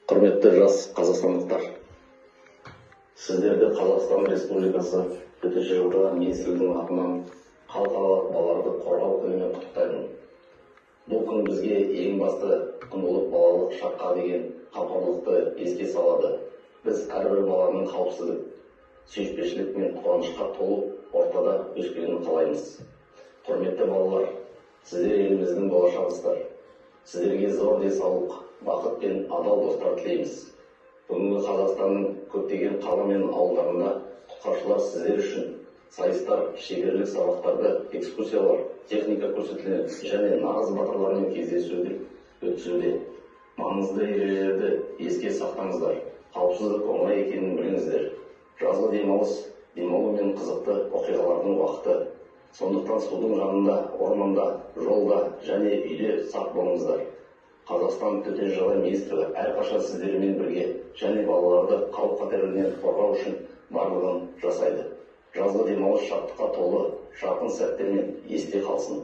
Құрметті жас қазақстандықтар, сіздерді Қазақстан Республикасы Төтенше жағдайлар министрлігінің атынан халықаралық балаларды қорғау күнімен құттықтаймын. Бұл күн бізге ең басты күн болып балалық шаққа деген қамқорлықты еске салады. Біз әрбір баланың қауіпсіздік, сүйіспеншілік пен қуанышқа толы ортада өскенін қалаймыз. Құрметті балалар, сіздер еліміздің болашағысыздар. Сіздерге зор денсаулық, бақыт пен адал достар тілейміз. Бүгінгі Қазақстанның көптеген қала мен ауылдарында құтқарушылар сіздер үшін сайыстар, шеберлік сабақтарды, экскурсиялар, техника көрсетіледі және нағыз батырлармен кездесуді өткізуде. Маңызды ережелерді еске сақтаңыздар. Қауіпсіздік оңай екенін біліңіздер. Жазғы демалу мен қызықты оқиғалардың уақыты. Сондықтан судың жанында, орманда, жолда және үйде сақ болыңыздар. Қазақстан Төтенше жағдайлар министрлігі әрқашан сіздермен бірге және балаларды қауіп-қатерінен қорғау үшін барлығын жасайды. Жазғы демалыс шаттыққа толы, жарқын сәттермен есте қалсын.